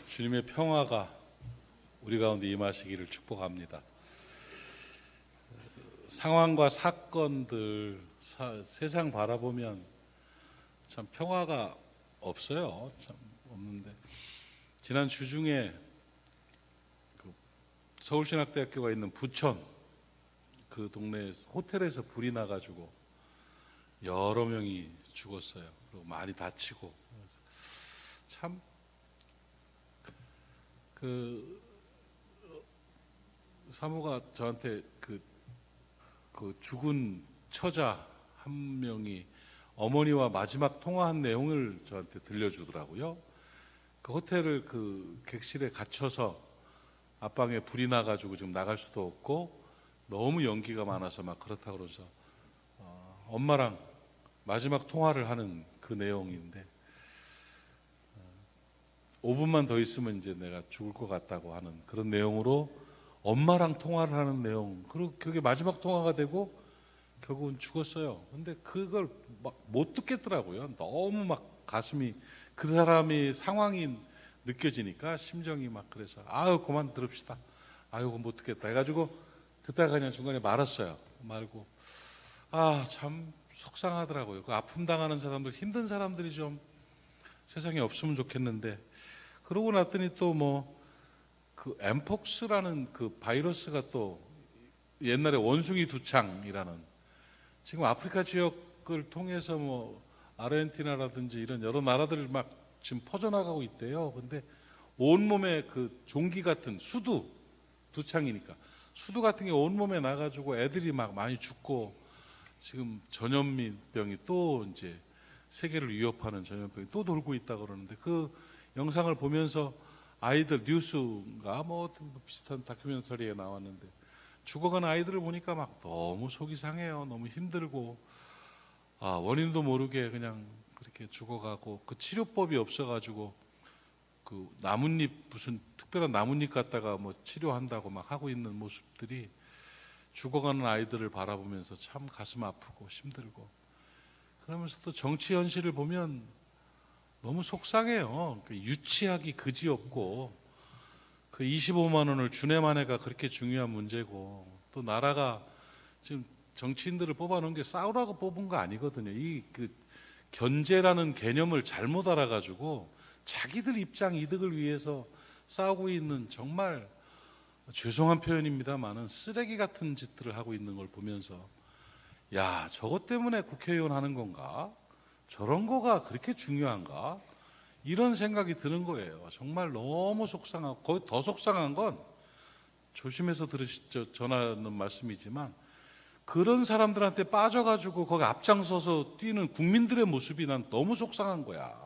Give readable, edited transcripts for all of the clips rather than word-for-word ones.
주님의 평화가 우리 가운데 임하시기를 축복합니다. 상황과 사건들 세상 바라보면 참 평화가 없어요. 참 없는데 지난 주중에 서울신학대학교가 있는 부천 그 동네 호텔에서 불이 나가지고 여러 명이 죽었어요. 그리고 많이 다치고 참 사모가 저한테 그 죽은 처자 한 명이 어머니와 마지막 통화한 내용을 저한테 들려주더라고요. 그 호텔을 그 객실에 갇혀서 앞방에 불이 나가지고 지금 나갈 수도 없고 너무 연기가 많아서 막 그렇다 그러서 엄마랑 마지막 통화를 하는 그 내용인데 5분만 더 있으면 이제 내가 죽을 것 같다고 하는 그런 내용으로 엄마랑 통화를 하는 내용, 그리고 그게 마지막 통화가 되고 결국은 죽었어요. 근데 그걸 막 못 듣겠더라고요. 너무 막 가슴이, 그 사람이 상황이 느껴지니까 심정이 막, 그래서 아유 그만 들읍시다, 아유 못 듣겠다 해가지고 듣다가 그냥 중간에 말았어요. 말고 참 속상하더라고요. 그 아픔 당하는 사람들, 힘든 사람들이 좀 세상에 없으면 좋겠는데, 그러고 났더니 또 그 엠폭스라는 그 바이러스가 또 옛날에 원숭이 두창이라는, 지금 아프리카 지역을 통해서 아르헨티나라든지 이런 여러 나라들 막 지금 퍼져나가고 있대요. 근데 온몸에 그 종기 같은 수두, 두창이니까 수두 같은 게 온몸에 나가지고 애들이 막 많이 죽고, 지금 전염병이 또 이제 세계를 위협하는 전염병이 또 돌고 있다 그러는데, 그 영상을 보면서 아이들, 뉴스인가 비슷한 다큐멘터리에 나왔는데 죽어가는 아이들을 보니까 막 너무 속이 상해요. 너무 힘들고 원인도 모르게 그냥 그렇게 죽어가고, 그 치료법이 없어가지고 그 나뭇잎, 무슨 특별한 나뭇잎 갖다가 치료한다고 막 하고 있는 모습들이, 죽어가는 아이들을 바라보면서 참 가슴 아프고 힘들고, 그러면서 또 정치 현실을 보면 너무 속상해요. 유치하기 그지없고, 그 25만 원을 주네 마네가 그렇게 중요한 문제고, 또 나라가 지금 정치인들을 뽑아놓은 게 싸우라고 뽑은 거 아니거든요. 그 견제라는 개념을 잘못 알아가지고 자기들 입장 이득을 위해서 싸우고 있는, 정말 죄송한 표현입니다만은 쓰레기 같은 짓들을 하고 있는 걸 보면서, 야, 저것 때문에 국회의원 하는 건가? 저런 거가 그렇게 중요한가? 이런 생각이 드는 거예요. 정말 너무 속상하고, 거의 더 속상한 건, 조심해서 들으시죠, 전하는 말씀이지만, 그런 사람들한테 빠져가지고 거기 앞장서서 뛰는 국민들의 모습이 난 너무 속상한 거야.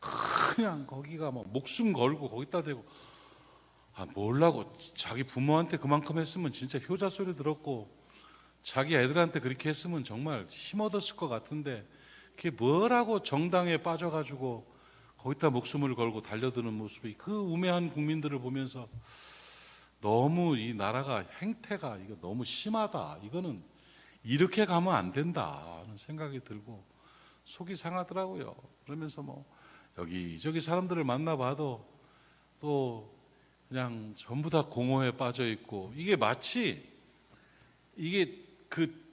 그냥 거기가 목숨 걸고 거기다 대고, 뭘라고, 자기 부모한테 그만큼 했으면 진짜 효자 소리 들었고, 자기 애들한테 그렇게 했으면 정말 힘 얻었을 것 같은데, 그게 뭐라고 정당에 빠져가지고 거기다 목숨을 걸고 달려드는 모습이, 그 우매한 국민들을 보면서 너무 이 나라가 행태가 이거 너무 심하다, 이거는 이렇게 가면 안 된다 하는 생각이 들고 속이 상하더라고요. 그러면서 여기저기 사람들을 만나봐도 또 그냥 전부 다 공허에 빠져 있고, 이게 마치 이게 그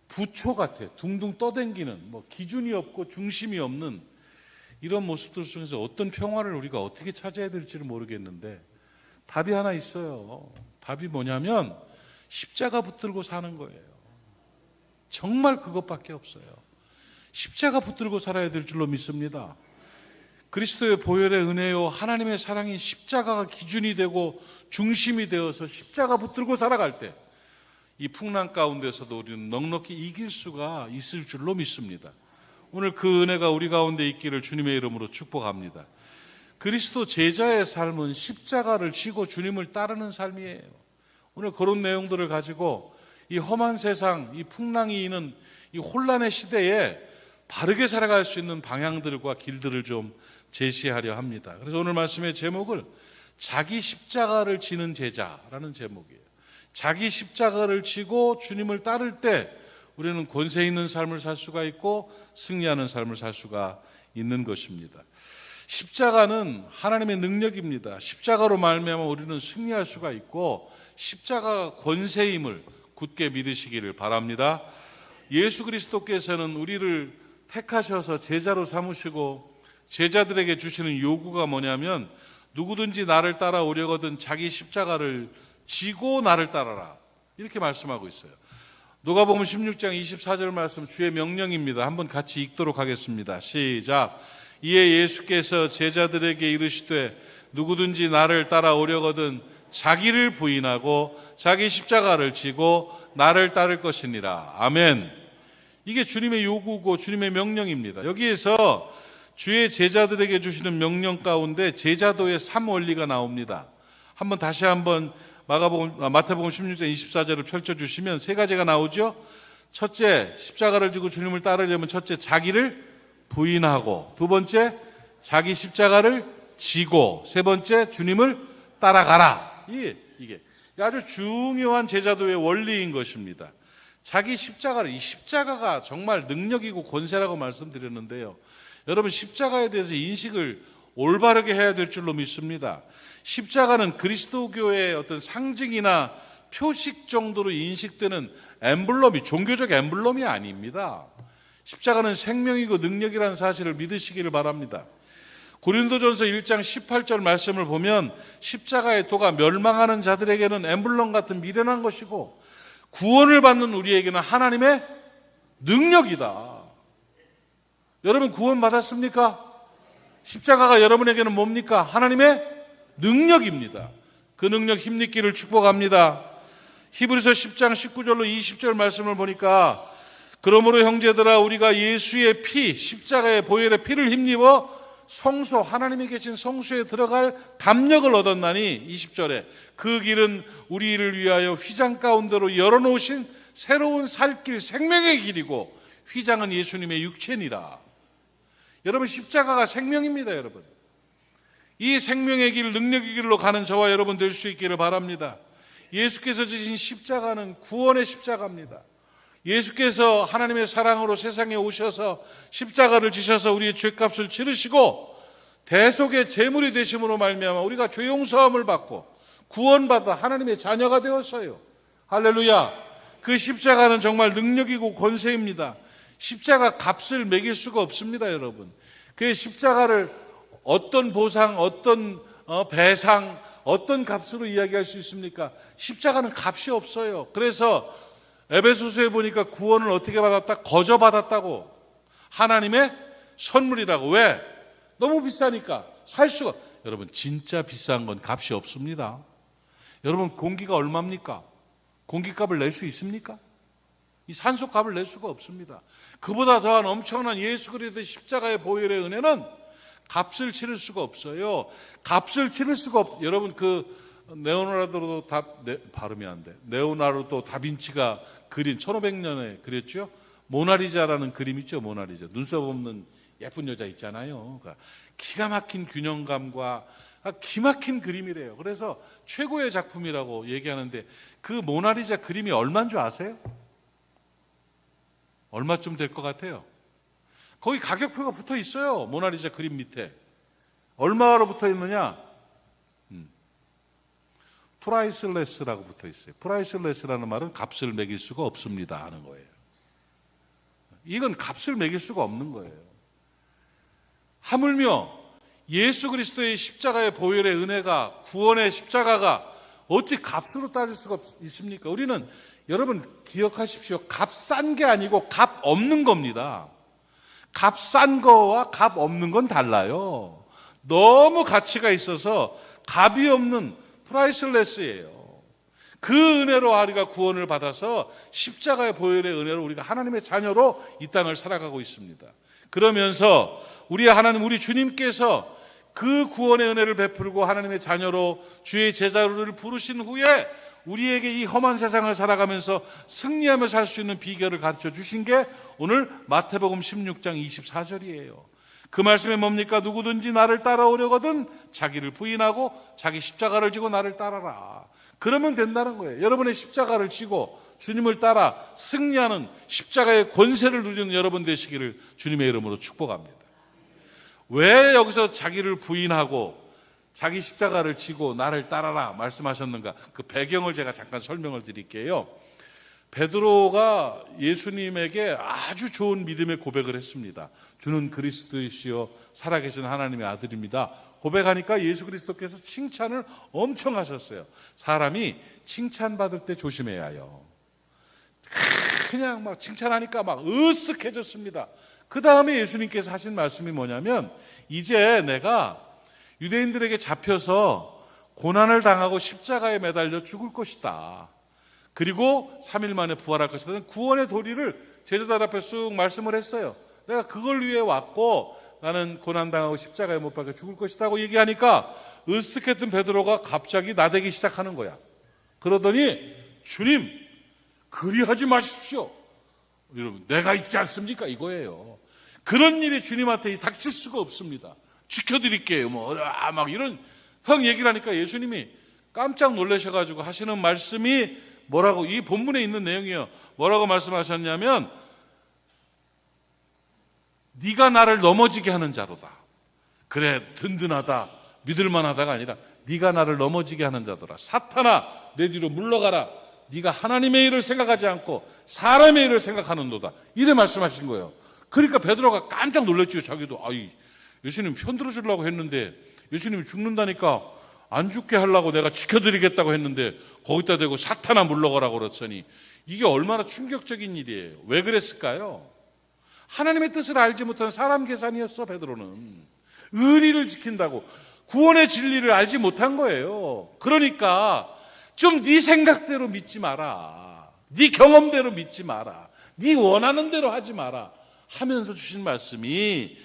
부초 같아. 둥둥 떠댕기는, 기준이 없고 중심이 없는 이런 모습들 속에서 어떤 평화를 우리가 어떻게 찾아야 될지를 모르겠는데, 답이 하나 있어요. 답이 뭐냐면 십자가 붙들고 사는 거예요. 정말 그것밖에 없어요. 십자가 붙들고 살아야 될 줄로 믿습니다. 그리스도의 보혈의 은혜요, 하나님의 사랑인 십자가가 기준이 되고 중심이 되어서 십자가 붙들고 살아갈 때, 이 풍랑 가운데서도 우리는 넉넉히 이길 수가 있을 줄로 믿습니다. 오늘 그 은혜가 우리 가운데 있기를 주님의 이름으로 축복합니다. 그리스도 제자의 삶은 십자가를 지고 주님을 따르는 삶이에요. 오늘 그런 내용들을 가지고 이 험한 세상, 이 풍랑이 있는 이 혼란의 시대에 바르게 살아갈 수 있는 방향들과 길들을 좀 제시하려 합니다. 그래서 오늘 말씀의 제목을 자기 십자가를 지는 제자라는 제목이에요. 자기 십자가를 지고 주님을 따를 때 우리는 권세 있는 삶을 살 수가 있고 승리하는 삶을 살 수가 있는 것입니다. 십자가는 하나님의 능력입니다. 십자가로 말미암아 우리는 승리할 수가 있고 십자가가 권세임을 굳게 믿으시기를 바랍니다. 예수 그리스도께서는 우리를 택하셔서 제자로 삼으시고 제자들에게 주시는 요구가 뭐냐면 누구든지 나를 따라오려거든 자기 십자가를 지고 나를 따라라, 이렇게 말씀하고 있어요. 누가복음 16장 24절 말씀 주의 명령입니다. 한번 같이 읽도록 하겠습니다. 시작. 이에 예수께서 제자들에게 이르시되 누구든지 나를 따라오려거든 자기를 부인하고 자기 십자가를 지고 나를 따를 것이니라. 아멘. 이게 주님의 요구고 주님의 명령입니다. 여기에서 주의 제자들에게 주시는 명령 가운데 제자도의 3원리가 나옵니다. 다시 한번 마태복음 16장 24절을 펼쳐주시면 세 가지가 나오죠. 첫째, 십자가를 지고 주님을 따르려면 첫째, 자기를 부인하고, 두 번째, 자기 십자가를 지고, 세 번째, 주님을 따라가라. 이게 아주 중요한 제자도의 원리인 것입니다. 자기 십자가를, 이 십자가가 정말 능력이고 권세라고 말씀드렸는데요. 여러분, 십자가에 대해서 인식을 올바르게 해야 될 줄로 믿습니다. 십자가는 그리스도교의 어떤 상징이나 표식 정도로 인식되는 엠블럼이, 종교적 엠블럼이 아닙니다. 십자가는 생명이고 능력이라는 사실을 믿으시기를 바랍니다. 고린도전서 1장 18절 말씀을 보면 십자가의 도가 멸망하는 자들에게는 엠블럼 같은 미련한 것이고 구원을 받는 우리에게는 하나님의 능력이다. 여러분 구원 받았습니까? 십자가가 여러분에게는 뭡니까? 하나님의 능력입니다. 그 능력 힘입기를 축복합니다. 히브리서 10장 19절로 20절 말씀을 보니까 그러므로 형제들아 우리가 예수의 피, 십자가의 보혈의 피를 힘입어 성소, 하나님이 계신 성소에 들어갈 담력을 얻었나니 20절에 그 길은 우리를 위하여 휘장 가운데로 열어놓으신 새로운 살길 생명의 길이고 휘장은 예수님의 육체니라. 여러분 십자가가 생명입니다. 여러분 이 생명의 길, 능력의 길로 가는 저와 여러분 될 수 있기를 바랍니다. 예수께서 지신 십자가는 구원의 십자가입니다. 예수께서 하나님의 사랑으로 세상에 오셔서 십자가를 지셔서 우리의 죄값을 치르시고 대속의 제물이 되심으로 말미암아 우리가 죄 용서함을 받고 구원받아 하나님의 자녀가 되었어요. 할렐루야. 그 십자가는 정말 능력이고 권세입니다. 십자가 값을 매길 수가 없습니다. 여러분 그 십자가를 어떤 보상, 어떤 배상, 어떤 값으로 이야기할 수 있습니까? 십자가는 값이 없어요. 그래서 에베소서에 보니까 구원을 어떻게 받았다? 거저 받았다고. 하나님의 선물이라고. 왜? 너무 비싸니까 살 수가. 여러분 진짜 비싼 건 값이 없습니다. 여러분 공기가 얼마입니까? 공기값을 낼 수 있습니까? 이 산소값을 낼 수가 없습니다. 그보다 더한 엄청난 예수 그리스도의 십자가의 보혈의 은혜는 값을 치를 수가 없어요. 값을 치를 수가 여러분 레오나르도 발음이 안 돼. 레오나르도 다빈치가 그린 1500년에 그렸죠. 모나리자라는 그림 있죠. 모나리자. 눈썹 없는 예쁜 여자 있잖아요. 그러니까 기가 막힌 균형감과 기막힌 그림이래요. 그래서 최고의 작품이라고 얘기하는데 그 모나리자 그림이 얼마인 줄 아세요? 얼마쯤 될 것 같아요? 거기 가격표가 붙어 있어요. 모나리자 그림 밑에. 얼마로 붙어 있느냐? 프라이슬레스라고 붙어 있어요. 프라이슬레스라는 말은 값을 매길 수가 없습니다 하는 거예요. 이건 값을 매길 수가 없는 거예요. 하물며 예수 그리스도의 십자가의 보혈의 은혜가, 구원의 십자가가 어찌 값으로 따질 수가 있습니까? 우리는 여러분 기억하십시오. 값 싼 게 아니고 값 없는 겁니다. 값 싼 거와 값 없는 건 달라요. 너무 가치가 있어서 값이 없는 프라이슬레스예요. 그 은혜로 우리가 구원을 받아서 십자가의 보혈의 은혜로 우리가 하나님의 자녀로 이 땅을 살아가고 있습니다. 그러면서 우리 하나님, 우리 주님께서 그 구원의 은혜를 베풀고 하나님의 자녀로 주의 제자를 부르신 후에 우리에게 이 험한 세상을 살아가면서 승리하며 살 수 있는 비결을 가르쳐 주신 게 오늘 마태복음 16장 24절이에요. 그 말씀에 뭡니까? 누구든지 나를 따라오려거든 자기를 부인하고 자기 십자가를 지고 나를 따라라. 그러면 된다는 거예요. 여러분의 십자가를 지고 주님을 따라 승리하는 십자가의 권세를 누리는 여러분 되시기를 주님의 이름으로 축복합니다. 왜 여기서 자기를 부인하고 자기 십자가를 지고 나를 따라라 말씀하셨는가? 그 배경을 제가 잠깐 설명을 드릴게요. 베드로가 예수님에게 아주 좋은 믿음의 고백을 했습니다. 주는 그리스도이시요 살아계신 하나님의 아들입니다. 고백하니까 예수 그리스도께서 칭찬을 엄청 하셨어요. 사람이 칭찬받을 때 조심해야 해요. 그냥 막 칭찬하니까 막 으쓱해졌습니다. 그 다음에 예수님께서 하신 말씀이 뭐냐면, 이제 내가 유대인들에게 잡혀서 고난을 당하고 십자가에 매달려 죽을 것이다. 그리고 3일 만에 부활할 것이다. 구원의 도리를 제자들 앞에 쑥 말씀을 했어요. 내가 그걸 위해 왔고 나는 고난당하고 십자가에 못 박혀 죽을 것이다 고 얘기하니까 으쓱했던 베드로가 갑자기 나대기 시작하는 거야. 그러더니 주님 그리하지 마십시오. 여러분 내가 있지 않습니까? 이거예요. 그런 일이 주님한테 닥칠 수가 없습니다. 지켜드릴게요. 막 이런 얘기를 하니까 예수님이 깜짝 놀라셔가지고 하시는 말씀이 뭐라고, 이 본문에 있는 내용이에요. 뭐라고 말씀하셨냐면, 네가 나를 넘어지게 하는 자로다. 그래 든든하다 믿을만하다가 아니라 네가 나를 넘어지게 하는 자더라. 사탄아 내 뒤로 물러가라. 네가 하나님의 일을 생각하지 않고 사람의 일을 생각하는도다. 이래 말씀하신 거예요. 그러니까 베드로가 깜짝 놀랐죠. 자기도 예수님 편들어 주려고 했는데 예수님이 죽는다니까 안 죽게 하려고 내가 지켜드리겠다고 했는데 거기다 대고 사탄아 물러가라고 그랬더니 이게 얼마나 충격적인 일이에요. 왜 그랬을까요? 하나님의 뜻을 알지 못한 사람 계산이었어. 베드로는 의리를 지킨다고 구원의 진리를 알지 못한 거예요. 그러니까 좀 네 생각대로 믿지 마라. 네 경험대로 믿지 마라. 네 원하는 대로 하지 마라 하면서 주신 말씀이,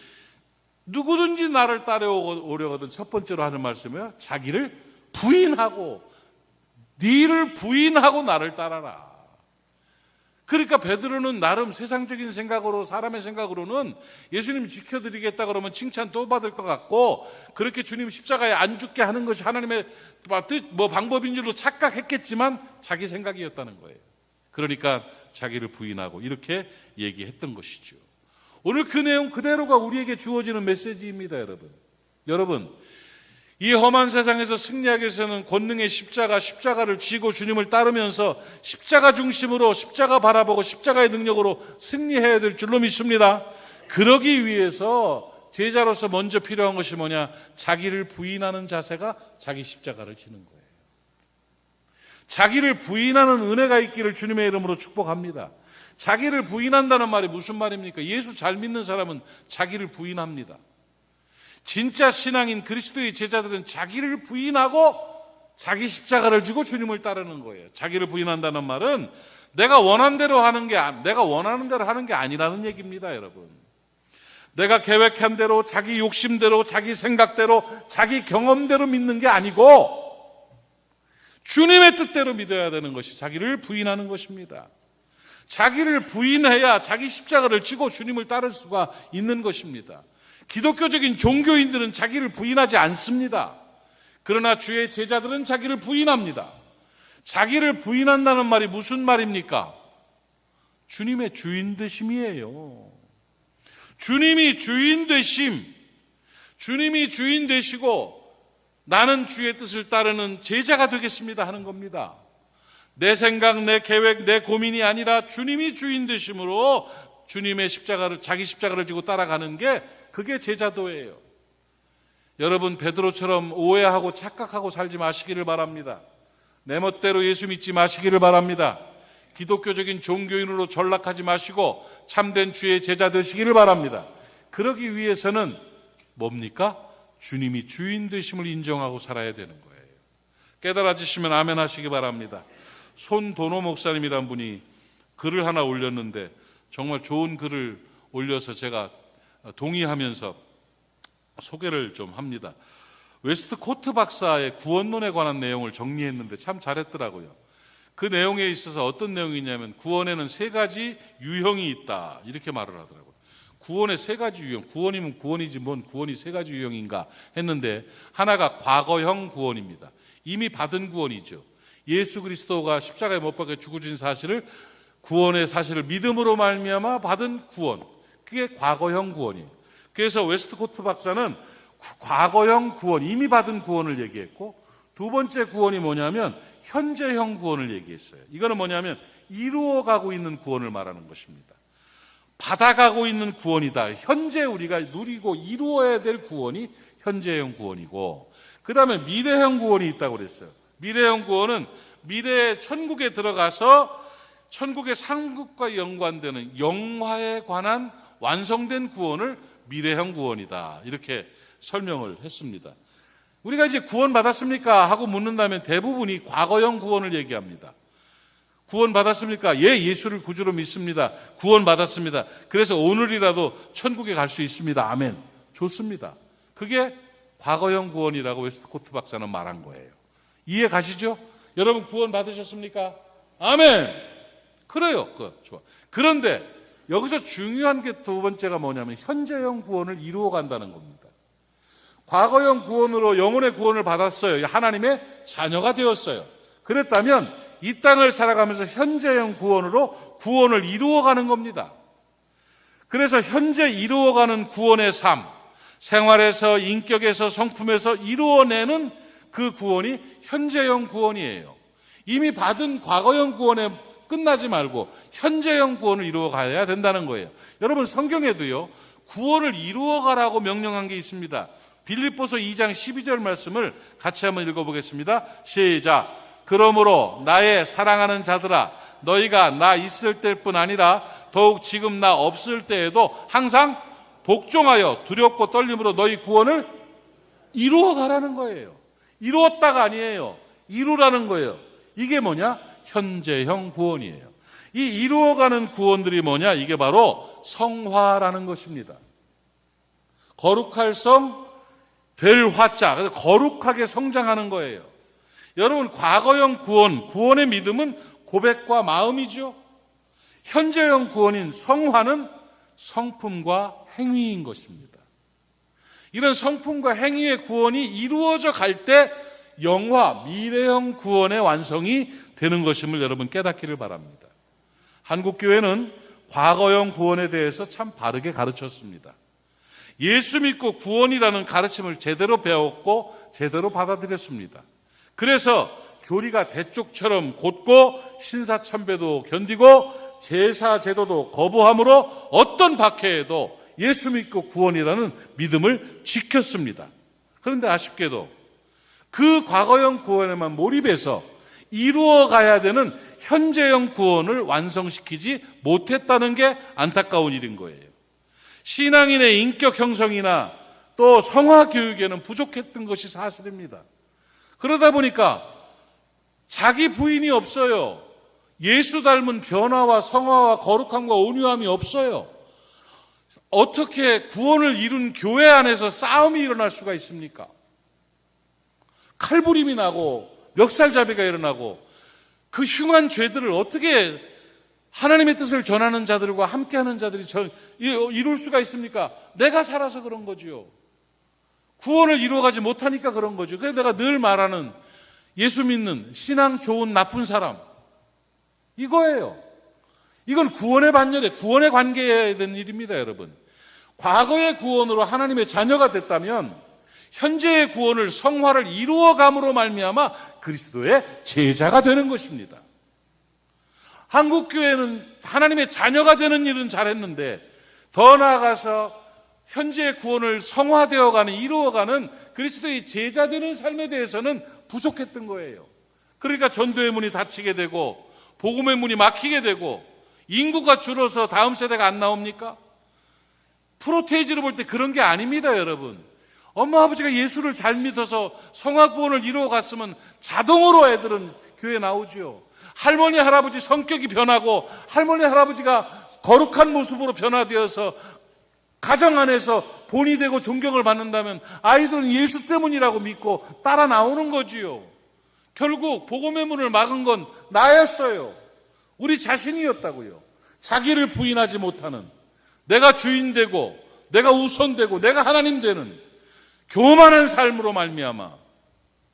누구든지 나를 따라오려거든 첫 번째로 하는 말씀이에요. 자기를 부인하고, 네를 부인하고 나를 따라라. 그러니까 베드로는 나름 세상적인 생각으로, 사람의 생각으로는 예수님 지켜드리겠다 그러면 칭찬 또 받을 것 같고, 그렇게 주님 십자가에 안 죽게 하는 것이 하나님의 뜻, 방법인 줄로 착각했겠지만 자기 생각이었다는 거예요. 그러니까 자기를 부인하고 이렇게 얘기했던 것이죠. 오늘 그 내용 그대로가 우리에게 주어지는 메시지입니다. 여러분 이 험한 세상에서 승리하기 위해서는 권능의 십자가를 지고 주님을 따르면서 십자가 중심으로, 십자가 바라보고 십자가의 능력으로 승리해야 될 줄로 믿습니다. 그러기 위해서 제자로서 먼저 필요한 것이 뭐냐? 자기를 부인하는 자세가 자기 십자가를 지는 거예요. 자기를 부인하는 은혜가 있기를 주님의 이름으로 축복합니다. 자기를 부인한다는 말이 무슨 말입니까? 예수 잘 믿는 사람은 자기를 부인합니다. 진짜 신앙인 그리스도의 제자들은 자기를 부인하고 자기 십자가를 지고 주님을 따르는 거예요. 자기를 부인한다는 말은 내가 원하는 대로 하는 게 아니라는 얘기입니다, 여러분. 내가 계획한 대로, 자기 욕심대로, 자기 생각대로, 자기 경험대로 믿는 게 아니고 주님의 뜻대로 믿어야 되는 것이 자기를 부인하는 것입니다. 자기를 부인해야 자기 십자가를 지고 주님을 따를 수가 있는 것입니다. 기독교적인 종교인들은 자기를 부인하지 않습니다. 그러나 주의 제자들은 자기를 부인합니다. 자기를 부인한다는 말이 무슨 말입니까? 주님의 주인 되심이에요. 주님이 주인 되시고 나는 주의 뜻을 따르는 제자가 되겠습니다 하는 겁니다. 내 생각, 내 계획, 내 고민이 아니라 주님이 주인 되심으로 주님의 자기 십자가를 지고 따라가는 게, 그게 제자도예요. 여러분 베드로처럼 오해하고 착각하고 살지 마시기를 바랍니다. 내 멋대로 예수 믿지 마시기를 바랍니다. 기독교적인 종교인으로 전락하지 마시고 참된 주의 제자 되시기를 바랍니다. 그러기 위해서는 뭡니까? 주님이 주인 되심을 인정하고 살아야 되는 거예요. 깨달아지시면 아멘 하시기 바랍니다. 손도노 목사님이란 분이 글을 하나 올렸는데 정말 좋은 글을 올려서 제가 동의하면서 소개를 좀 합니다. 웨스트코트 박사의 구원론에 관한 내용을 정리했는데 참 잘했더라고요. 그 내용에 있어서 어떤 내용이냐면 구원에는 3가지 유형이 있다 이렇게 말을 하더라고요. 구원의 3가지 유형, 구원이면 구원이지 뭔 구원이 3가지 유형인가 했는데, 하나가 과거형 구원입니다. 이미 받은 구원이죠. 예수 그리스도가 십자가에 못 박혀 죽으신 사실을, 구원의 사실을 믿음으로 말미암아 받은 구원, 그게 과거형 구원이에요. 그래서 웨스트코트 박사는 과거형 구원, 이미 받은 구원을 얘기했고, 두 번째 구원이 뭐냐면 현재형 구원을 얘기했어요. 이거는 뭐냐면 이루어가고 있는 구원을 말하는 것입니다. 받아가고 있는 구원이다. 현재 우리가 누리고 이루어야 될 구원이 현재형 구원이고, 그 다음에 미래형 구원이 있다고 그랬어요. 미래형 구원은 미래의 천국에 들어가서 천국의 상급과 연관되는 영화에 관한 완성된 구원을 미래형 구원이다. 이렇게 설명을 했습니다. 우리가 이제 구원 받았습니까? 하고 묻는다면 대부분이 과거형 구원을 얘기합니다. 구원 받았습니까? 예, 예수를 구주로 믿습니다. 구원 받았습니다. 그래서 오늘이라도 천국에 갈 수 있습니다. 아멘. 좋습니다. 그게 과거형 구원이라고 웨스트코트 박사는 말한 거예요. 이해 가시죠? 여러분 구원 받으셨습니까? 아멘. 그래요. 좋아. 그런데 여기서 중요한 게 두 번째가 뭐냐면 현재형 구원을 이루어 간다는 겁니다. 과거형 구원으로 영혼의 구원을 받았어요. 하나님의 자녀가 되었어요. 그랬다면 이 땅을 살아가면서 현재형 구원으로 구원을 이루어가는 겁니다. 그래서 현재 이루어가는 구원의 삶, 생활에서, 인격에서, 성품에서 이루어내는 그 구원이 현재형 구원이에요. 이미 받은 과거형 구원에 끝나지 말고 현재형 구원을 이루어가야 된다는 거예요. 여러분 성경에도요, 구원을 이루어가라고 명령한 게 있습니다. 빌립보서 2장 12절 말씀을 같이 한번 읽어보겠습니다. 시작. 그러므로 나의 사랑하는 자들아, 너희가 나 있을 때뿐 아니라 더욱 지금 나 없을 때에도 항상 복종하여 두렵고 떨림으로 너희 구원을 이루어가라는 거예요. 이루었다가 아니에요. 이루라는 거예요. 이게 뭐냐? 현재형 구원이에요. 이 이루어가는 구원들이 뭐냐? 이게 바로 성화라는 것입니다. 거룩할 성, 될 화자, 그래서 거룩하게 성장하는 거예요. 여러분 과거형 구원, 구원의 믿음은 고백과 마음이죠. 현재형 구원인 성화는 성품과 행위인 것입니다. 이런 성품과 행위의 구원이 이루어져 갈 때 영화, 미래형 구원의 완성이 되는 것임을 여러분 깨닫기를 바랍니다. 한국교회는 과거형 구원에 대해서 참 바르게 가르쳤습니다. 예수 믿고 구원이라는 가르침을 제대로 배웠고 제대로 받아들였습니다. 그래서 교리가 대쪽처럼 곧고 신사참배도 견디고 제사 제도도 거부함으로 어떤 박해에도 예수 믿고 구원이라는 믿음을 지켰습니다. 그런데 아쉽게도 그 과거형 구원에만 몰입해서 이루어가야 되는 현재형 구원을 완성시키지 못했다는 게 안타까운 일인 거예요. 신앙인의 인격 형성이나 또 성화 교육에는 부족했던 것이 사실입니다. 그러다 보니까 자기 부인이 없어요. 예수 닮은 변화와 성화와 거룩함과 온유함이 없어요. 어떻게 구원을 이룬 교회 안에서 싸움이 일어날 수가 있습니까? 칼부림이 나고 멱살잡이가 일어나고 그 흉한 죄들을 어떻게 하나님의 뜻을 전하는 자들과 함께하는 자들이 이룰 수가 있습니까? 내가 살아서 그런 거죠. 구원을 이루어가지 못하니까 그런 거죠. 그래서 내가 늘 말하는 예수 믿는 신앙 좋은 나쁜 사람, 이거예요. 이건 구원의 반열에, 구원의 관계해야 되는 일입니다, 여러분. 과거의 구원으로 하나님의 자녀가 됐다면 현재의 구원을 성화를 이루어감으로 말미암아 그리스도의 제자가 되는 것입니다. 한국교회는 하나님의 자녀가 되는 일은 잘했는데 더 나아가서 현재의 구원을 성화되어가는, 이루어가는 그리스도의 제자 되는 삶에 대해서는 부족했던 거예요. 그러니까 전도의 문이 닫히게 되고 복음의 문이 막히게 되고 인구가 줄어서 다음 세대가 안 나옵니까? 프로테이지로 볼 때 그런 게 아닙니다, 여러분. 엄마 아버지가 예수를 잘 믿어서 성화 구원을 이루어 갔으면 자동으로 애들은 교회에 나오죠. 할머니 할아버지 성격이 변하고 할머니 할아버지가 거룩한 모습으로 변화되어서 가정 안에서 본이 되고 존경을 받는다면 아이들은 예수 때문이라고 믿고 따라 나오는 거지요. 결국 복음의 문을 막은 건 나였어요. 우리 자신이었다고요. 자기를 부인하지 못하는, 내가 주인 되고 내가 우선되고 내가 하나님 되는 교만한 삶으로 말미암아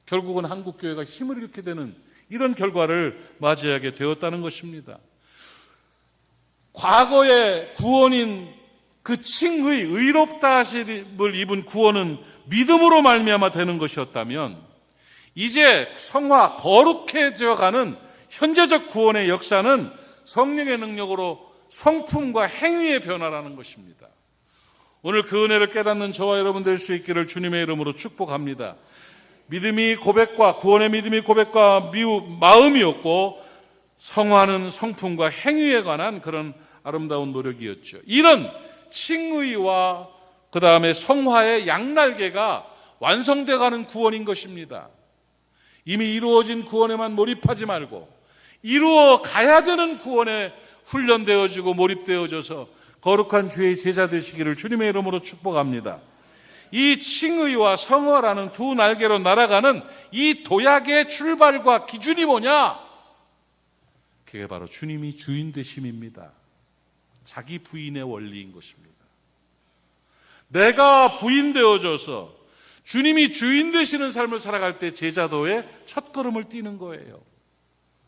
결국은 한국교회가 힘을 잃게 되는 이런 결과를 맞이하게 되었다는 것입니다. 과거의 구원인 그 칭의, 의롭다 하심을 입은 구원은 믿음으로 말미암아 되는 것이었다면, 이제 성화, 거룩해져가는 현재적 구원의 역사는 성령의 능력으로 성품과 행위의 변화라는 것입니다. 오늘 그 은혜를 깨닫는 저와 여러분 될 수 있기를 주님의 이름으로 축복합니다. 믿음이 고백과, 구원의 믿음이 고백과 마음이었고, 성화는 성품과 행위에 관한 그런 아름다운 노력이었죠. 이런 칭의와 그 다음에 성화의 양날개가 완성돼가는 구원인 것입니다. 이미 이루어진 구원에만 몰입하지 말고 이루어 가야 되는 구원에 훈련되어지고 몰입되어져서 거룩한 주의 제자 되시기를 주님의 이름으로 축복합니다. 이 칭의와 성화라는 두 날개로 날아가는 이 도약의 출발과 기준이 뭐냐? 그게 바로 주님이 주인 되심입니다. 자기 부인의 원리인 것입니다. 내가 부인 되어져서 주님이 주인 되시는 삶을 살아갈 때 제자도의 첫걸음을 띄는 거예요.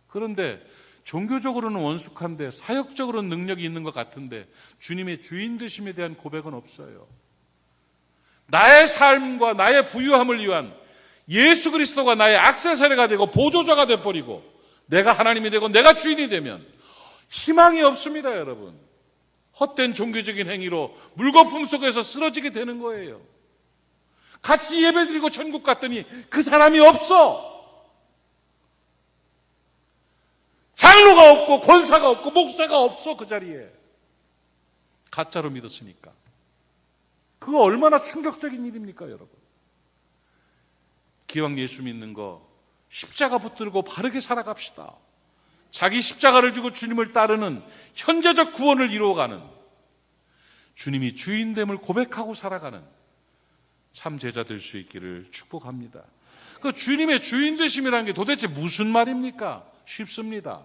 그런데 종교적으로는 원숙한데 사역적으로는 능력이 있는 것 같은데 주님의 주인 되심에 대한 고백은 없어요. 나의 삶과 나의 부유함을 위한 예수 그리스도가 나의 액세서리가 되고 보조자가 되어버리고 내가 하나님이 되고 내가 주인이 되면 희망이 없습니다, 여러분. 헛된 종교적인 행위로 물거품 속에서 쓰러지게 되는 거예요. 같이 예배드리고 천국 갔더니 그 사람이 없어. 장로가 없고 권사가 없고 목사가 없어. 그 자리에 가짜로 믿었으니까. 그거 얼마나 충격적인 일입니까, 여러분? 기왕 예수 믿는 거 십자가 붙들고 바르게 살아갑시다. 자기 십자가를 지고 주님을 따르는 현재적 구원을 이루어가는, 주님이 주인됨을 고백하고 살아가는 참 제자 될 수 있기를 축복합니다. 그 주님의 주인 되심이라는 게 도대체 무슨 말입니까? 쉽습니다.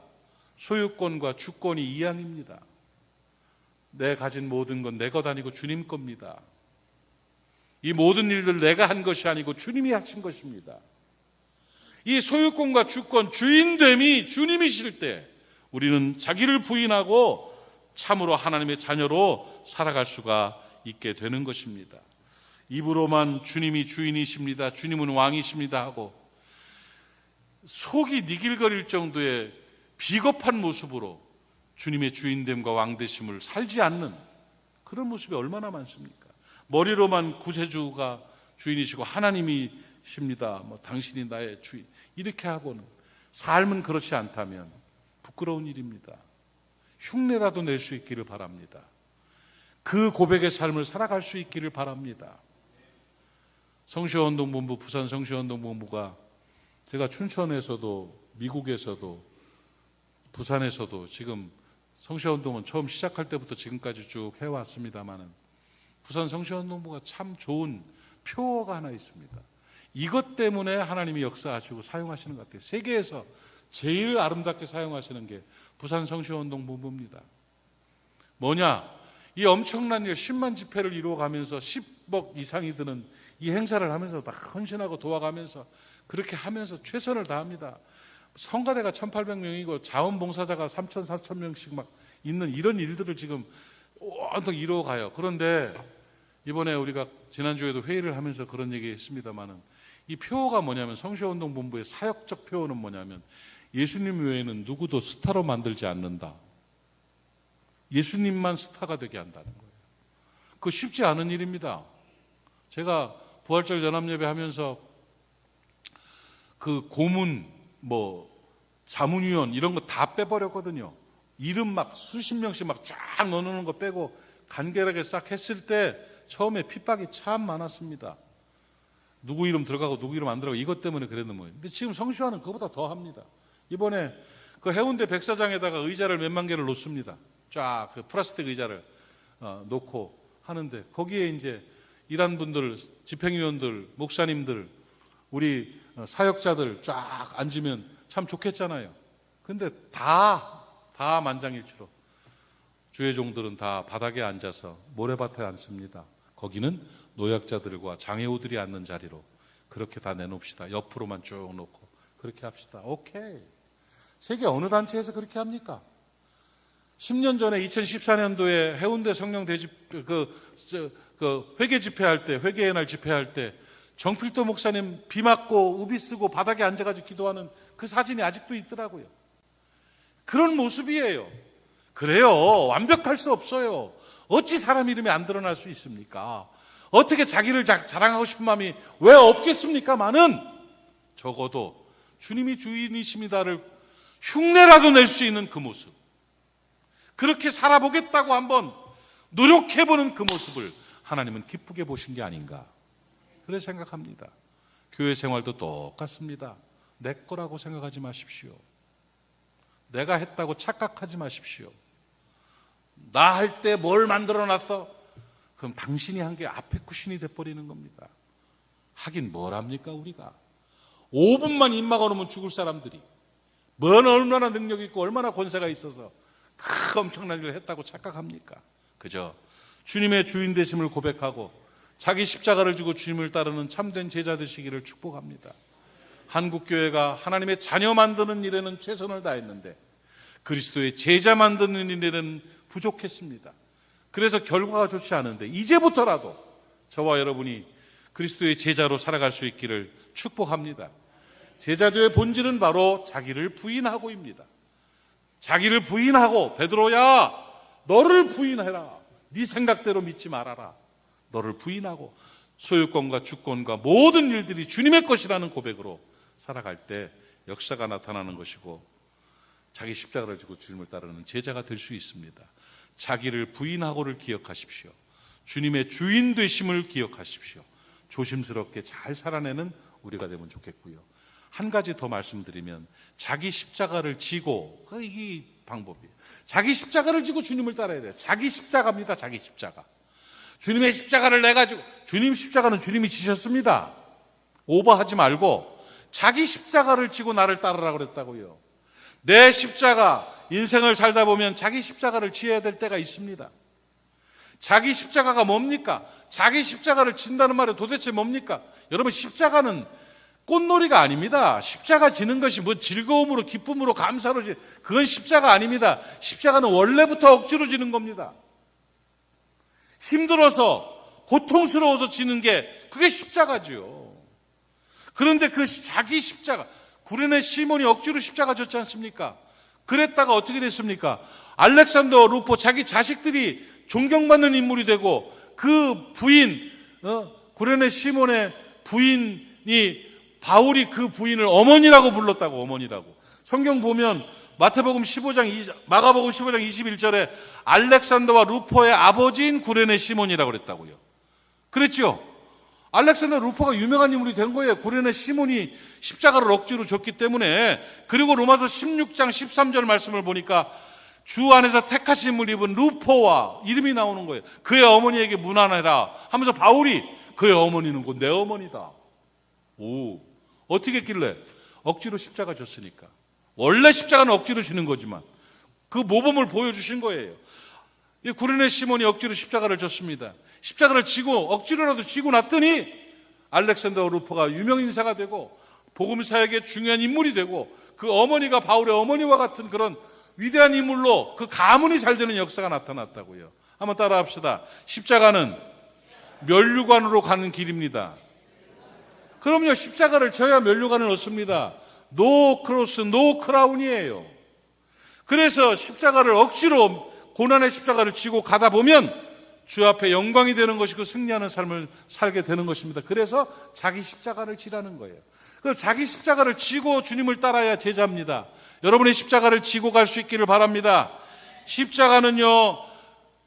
소유권과 주권이 이양입니다. 내 가진 모든 건 내 것 아니고 주님 겁니다. 이 모든 일들 내가 한 것이 아니고 주님이 하신 것입니다. 이 소유권과 주권, 주인됨이 주님이실 때 우리는 자기를 부인하고 참으로 하나님의 자녀로 살아갈 수가 있게 되는 것입니다. 입으로만 주님이 주인이십니다, 주님은 왕이십니다 하고 속이 니길거릴 정도의 비겁한 모습으로 주님의 주인됨과 왕되심을 살지 않는 그런 모습이 얼마나 많습니까? 머리로만 구세주가 주인이시고 하나님이십니다, 당신이 나의 주인, 이렇게 하고는 삶은 그렇지 않다면 부끄러운 일입니다. 흉내라도 낼 수 있기를 바랍니다. 그 고백의 삶을 살아갈 수 있기를 바랍니다. 성시운동본부, 부산 성시운동본부가 제가 춘천에서도 미국에서도 부산에서도 지금 성시운동은 처음 시작할 때부터 지금까지 쭉 해왔습니다마는 부산 성시운동부가 참 좋은 표어가 하나 있습니다. 이것 때문에 하나님이 역사하시고 사용하시는 것 같아요. 세계에서 제일 아름답게 사용하시는 게 부산 성시운동본부입니다. 뭐냐? 이 엄청난 일 10만 집회를 이루어가면서 10억 이상이 드는 이 행사를 하면서 막 헌신하고 도와가면서 그렇게 하면서 최선을 다합니다. 성가대가 1,800명이고 자원봉사자가 3,000, 4,000명씩 막 있는 이런 일들을 지금 온통 이루어가요. 그런데 이번에 우리가 지난주에도 회의를 하면서 그런 얘기 했습니다마는 이 표어가 뭐냐면 성시운동본부의 사역적 표어는 뭐냐면 예수님 외에는 누구도 스타로 만들지 않는다. 예수님만 스타가 되게 한다는 거예요. 그거 쉽지 않은 일입니다. 제가 부활절 연합예배 하면서 그 고문, 자문위원 이런 거 다 빼버렸거든요. 이름 막 수십 명씩 막 쫙 넣어놓는 거 빼고 간결하게 싹 했을 때 처음에 핍박이 참 많았습니다. 누구 이름 들어가고 누구 이름 안 들어가고 이것 때문에 그랬는 거예요. 근데 지금 성시화는 그보다 더 합니다. 이번에 그 해운대 백사장에다가 의자를 몇만 개를 놓습니다. 쫙 그 플라스틱 의자를 놓고 하는데 거기에 이제 일한 분들, 집행위원들, 목사님들, 우리 사역자들 쫙 앉으면 참 좋겠잖아요. 근데 다 만장일치로 주의 종들은 다 바닥에 앉아서 모래밭에 앉습니다. 거기는 노약자들과 장애우들이 앉는 자리로 그렇게 다 내놓읍시다. 옆으로만 쭉 놓고 그렇게 합시다. 오케이. 세계 어느 단체에서 그렇게 합니까? 10년 전에 2014년도에 해운대 성령 대집 회개 집회할 때, 회개의 날 집회할 때 정필도 목사님 비 맞고 우비 쓰고 바닥에 앉아가지고 기도하는 그 사진이 아직도 있더라고요. 그런 모습이에요. 그래요. 완벽할 수 없어요. 어찌 사람 이름이 안 드러날 수 있습니까? 어떻게 자기를 자랑하고 싶은 마음이 왜 없겠습니까만은 적어도 주님이 주인이십니다를 흉내라도 낼 수 있는 그 모습, 그렇게 살아보겠다고 한번 노력해보는 그 모습을 하나님은 기쁘게 보신 게 아닌가, 그래 생각합니다. 교회 생활도 똑같습니다. 내 거라고 생각하지 마십시오. 내가 했다고 착각하지 마십시오. 나 할 때 뭘 만들어놨어? 그럼 당신이 한 게 앞에 쿠션이 돼버리는 겁니다. 하긴 뭘 합니까 우리가. 5분만 입 막아놓으면 죽을 사람들이 뭔 얼마나 능력이 있고 얼마나 권세가 있어서 그 엄청난 일을 했다고 착각합니까? 그저 주님의 주인 되심을 고백하고 자기 십자가를 지고 주님을 따르는 참된 제자 되시기를 축복합니다. 한국교회가 하나님의 자녀 만드는 일에는 최선을 다했는데 그리스도의 제자 만드는 일에는 부족했습니다. 그래서 결과가 좋지 않은데 이제부터라도 저와 여러분이 그리스도의 제자로 살아갈 수 있기를 축복합니다. 제자도의 본질은 바로 자기를 부인하고입니다. 자기를 부인하고, 베드로야 너를 부인해라. 네 생각대로 믿지 말아라. 너를 부인하고 소유권과 주권과 모든 일들이 주님의 것이라는 고백으로 살아갈 때 역사가 나타나는 것이고 자기 십자가를 지고 주님을 따르는 제자가 될 수 있습니다. 자기를 부인하고를 기억하십시오. 주님의 주인 되심을 기억하십시오. 조심스럽게 잘 살아내는 우리가 되면 좋겠고요. 한 가지 더 말씀드리면 자기 십자가를 지고, 이 방법이에요. 자기 십자가를 지고 주님을 따라야 돼요. 자기 십자가입니다. 자기 십자가. 주님의 십자가를 내가지고, 주님 십자가는 주님이 지셨습니다. 오버하지 말고 자기 십자가를 지고 나를 따르라고 그랬다고요. 내 십자가, 인생을 살다 보면 자기 십자가를 지어야 될 때가 있습니다. 자기 십자가가 뭡니까? 자기 십자가를 진다는 말이 도대체 뭡니까? 여러분, 십자가는 꽃놀이가 아닙니다. 십자가 지는 것이 뭐 즐거움으로, 기쁨으로, 감사로 그건 십자가 아닙니다. 십자가는 원래부터 억지로 지는 겁니다. 힘들어서, 고통스러워서 지는 게 그게 십자가지요. 그런데 그 자기 십자가, 구레네 시몬이 억지로 십자가 졌지 않습니까? 그랬다가 어떻게 됐습니까? 알렉산더 루포, 자기 자식들이 존경받는 인물이 되고 그 부인, 구레네 시몬의 부인이, 바울이 그 부인을 어머니라고 불렀다고. 어머니라고. 성경 보면 마가복음 15장 21절에 알렉산더와 루포의 아버지인 구레네 시몬이라고 그랬다고요. 그랬죠? 알렉산더 루포가 유명한 인물이 된 거예요. 구레네 시몬이 십자가를 억지로 졌기 때문에. 그리고 로마서 16장 13절 말씀을 보니까 주 안에서 택하심을 입은 루포와 이름이 나오는 거예요. 그의 어머니에게 문안해라 하면서 바울이 그의 어머니는 곧 내 어머니다. 오, 어떻게 했길래? 억지로 십자가 졌으니까. 원래 십자가는 억지로 지는 거지만 그 모범을 보여주신 거예요. 구레네 시몬이 억지로 십자가를 졌습니다. 십자가를 지고 억지로라도 지고 났더니 알렉산더 루포가 유명 인사가 되고 복음사역의 중요한 인물이 되고 그 어머니가 바울의 어머니와 같은 그런 위대한 인물로 그 가문이 잘 되는 역사가 나타났다고요. 한번 따라 합시다. 십자가는 면류관으로 가는 길입니다. 그럼요, 십자가를 져야 면류관을 얻습니다. 노 크로스, 노 크라운이에요. 그래서 십자가를 억지로, 고난의 십자가를 지고 가다 보면 주 앞에 영광이 되는 것이고 승리하는 삶을 살게 되는 것입니다. 그래서 자기 십자가를 지라는 거예요. 그 자기 십자가를 지고 주님을 따라야 제자입니다. 여러분의 십자가를 지고 갈 수 있기를 바랍니다. 십자가는요,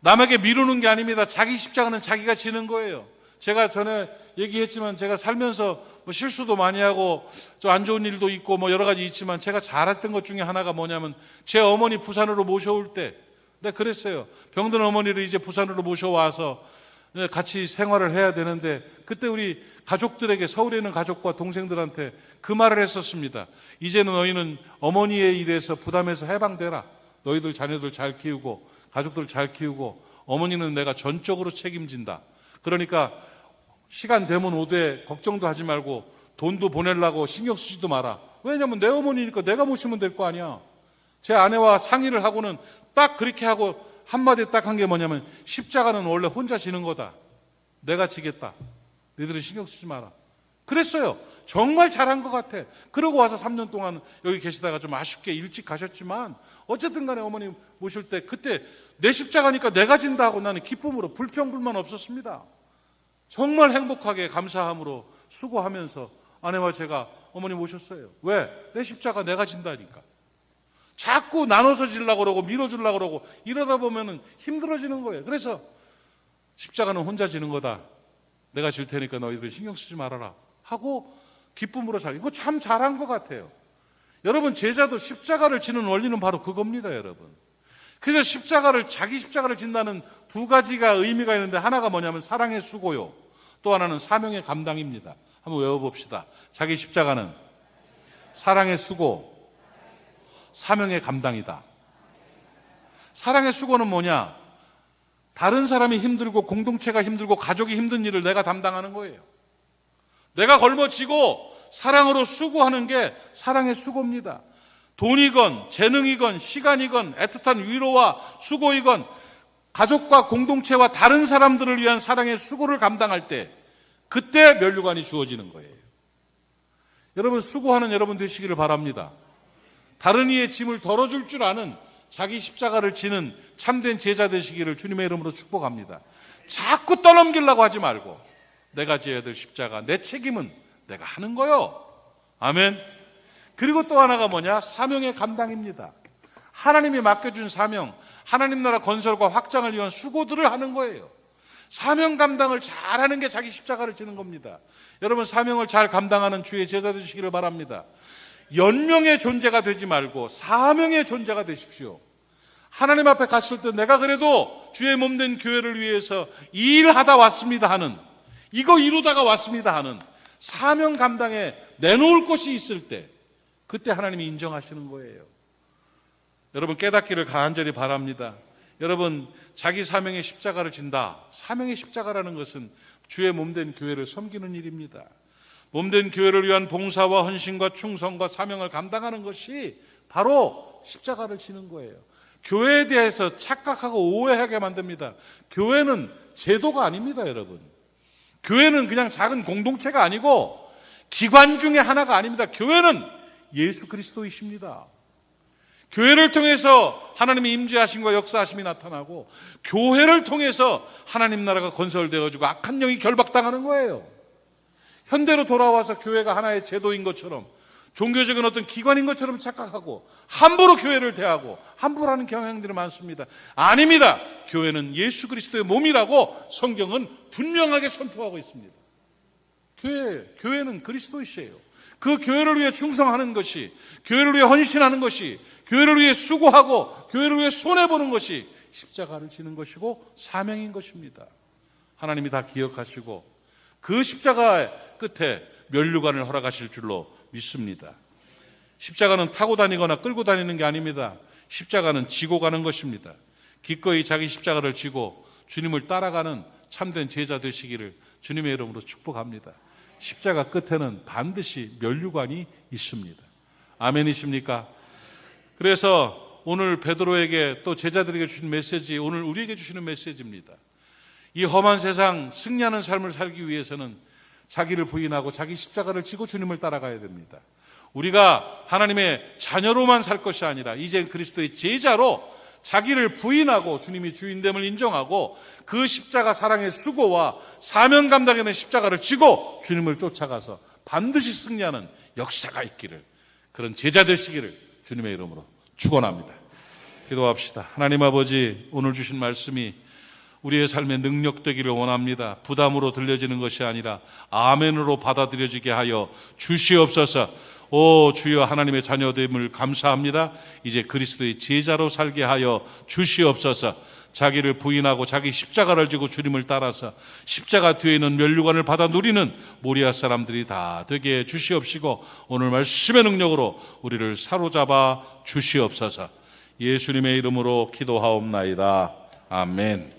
남에게 미루는 게 아닙니다. 자기 십자가는 자기가 지는 거예요. 제가 전에 얘기했지만 제가 살면서 뭐 실수도 많이 하고 좀 안 좋은 일도 있고 뭐 여러 가지 있지만 제가 잘했던 것 중에 하나가 뭐냐면 제 어머니 부산으로 모셔올 때 내가 그랬어요. 병든 어머니를 이제 부산으로 모셔와서 같이 생활을 해야 되는데 그때 우리 가족들에게, 서울에 있는 가족과 동생들한테 그 말을 했었습니다. 이제는 너희는 어머니의 일에서 부담에서 해방되라. 너희들 자녀들 잘 키우고 가족들 잘 키우고 어머니는 내가 전적으로 책임진다. 그러니까 시간 되면 오되 걱정도 하지 말고 돈도 보내려고 신경 쓰지도 마라. 왜냐면 내 어머니니까 내가 모시면 될 거 아니야. 제 아내와 상의를 하고는 딱 그렇게 하고 한마디 딱 한 게 뭐냐면 십자가는 원래 혼자 지는 거다. 내가 지겠다. 너희들은 신경 쓰지 마라. 그랬어요. 정말 잘한 것 같아. 그러고 와서 3년 동안 여기 계시다가 좀 아쉽게 일찍 가셨지만 어쨌든 간에 어머니 모실 때 그때 내 십자가니까 내가 진다 하고 나는 기쁨으로 불평불만 없었습니다. 정말 행복하게 감사함으로 수고하면서 아내와 제가 어머니 모셨어요. 왜? 내 십자가 내가 진다니까. 자꾸 나눠서 지려고 그러고 밀어주려고 그러고 이러다 보면은 힘들어지는 거예요. 그래서 십자가는 혼자 지는 거다. 내가 질 테니까 너희들 신경 쓰지 말아라 하고 기쁨으로 살. 이거 참 잘한 것 같아요. 여러분, 제자도 십자가를 지는 원리는 바로 그겁니다, 여러분. 그래서 자기 십자가를 진다는 두 가지가 의미가 있는데 하나가 뭐냐면 사랑의 수고요. 또 하나는 사명의 감당입니다. 한번 외워봅시다. 자기 십자가는 사랑의 수고, 사명의 감당이다. 사랑의 수고는 뭐냐? 다른 사람이 힘들고 공동체가 힘들고 가족이 힘든 일을 내가 담당하는 거예요. 내가 걸머지고 사랑으로 수고하는 게 사랑의 수고입니다. 돈이건 재능이건 시간이건 애틋한 위로와 수고이건 가족과 공동체와 다른 사람들을 위한 사랑의 수고를 감당할 때 그때 면류관이 주어지는 거예요. 여러분, 수고하는 여러분 되시기를 바랍니다. 다른 이의 짐을 덜어줄 줄 아는 자기 십자가를 지는 참된 제자 되시기를 주님의 이름으로 축복합니다. 자꾸 떠넘기려고 하지 말고 내가 져야 될 십자가, 내 책임은 내가 하는 거요. 아멘. 그리고 또 하나가 뭐냐? 사명의 감당입니다. 하나님이 맡겨준 사명, 하나님 나라 건설과 확장을 위한 수고들을 하는 거예요. 사명 감당을 잘하는 게 자기 십자가를 지는 겁니다. 여러분, 사명을 잘 감당하는 주의 제자 되시기를 바랍니다. 연명의 존재가 되지 말고 사명의 존재가 되십시오. 하나님 앞에 갔을 때 내가 그래도 주의 몸된 교회를 위해서 일하다 왔습니다 하는, 이거 이루다가 왔습니다 하는 사명 감당에 내놓을 것이 있을 때 그때 하나님이 인정하시는 거예요. 여러분, 깨닫기를 간절히 바랍니다. 여러분, 자기 사명의 십자가를 진다. 사명의 십자가라는 것은 주의 몸된 교회를 섬기는 일입니다. 몸된 교회를 위한 봉사와 헌신과 충성과 사명을 감당하는 것이 바로 십자가를 지는 거예요. 교회에 대해서 착각하고 오해하게 만듭니다. 교회는 제도가 아닙니다, 여러분. 교회는 그냥 작은 공동체가 아니고 기관 중에 하나가 아닙니다. 교회는 예수 그리스도이십니다. 교회를 통해서 하나님의 임재하심과 역사하심이 나타나고 교회를 통해서 하나님 나라가 건설되어지고 악한 영이 결박당하는 거예요. 현대로 돌아와서 교회가 하나의 제도인 것처럼 종교적인 어떤 기관인 것처럼 착각하고 함부로 교회를 대하고 함부로 하는 경향들이 많습니다. 아닙니다. 교회는 예수 그리스도의 몸이라고 성경은 분명하게 선포하고 있습니다. 교회는 그리스도이시에요. 그 교회를 위해 충성하는 것이, 교회를 위해 헌신하는 것이, 교회를 위해 수고하고 교회를 위해 손해보는 것이 십자가를 지는 것이고 사명인 것입니다. 하나님이 다 기억하시고 그 십자가의 끝에 면류관을 허락하실 줄로 믿습니다. 십자가는 타고 다니거나 끌고 다니는 게 아닙니다. 십자가는 지고 가는 것입니다. 기꺼이 자기 십자가를 지고 주님을 따라가는 참된 제자 되시기를 주님의 이름으로 축복합니다. 십자가 끝에는 반드시 면류관이 있습니다. 아멘이십니까? 그래서 오늘 베드로에게 또 제자들에게 주신 메시지, 오늘 우리에게 주시는 메시지입니다. 이 험한 세상 승리하는 삶을 살기 위해서는 자기를 부인하고 자기 십자가를 지고 주님을 따라가야 됩니다. 우리가 하나님의 자녀로만 살 것이 아니라 이제 그리스도의 제자로 자기를 부인하고 주님이 주인됨을 인정하고 그 십자가 사랑의 수고와 사명 감당에 있는 십자가를 지고 주님을 쫓아가서 반드시 승리하는 역사가 있기를, 그런 제자 되시기를 주님의 이름으로 축원합니다. 기도합시다. 하나님 아버지, 오늘 주신 말씀이 우리의 삶에 능력되기를 원합니다. 부담으로 들려지는 것이 아니라 아멘으로 받아들여지게 하여 주시옵소서. 오 주여, 하나님의 자녀됨을 감사합니다. 이제 그리스도의 제자로 살게 하여 주시옵소서. 자기를 부인하고 자기 십자가를 지고 주님을 따라서 십자가 뒤에 있는 면류관을 받아 누리는 모리아 사람들이 다 되게 해 주시옵시고 오늘 말씀의 능력으로 우리를 사로잡아 주시옵소서. 예수님의 이름으로 기도하옵나이다. 아멘.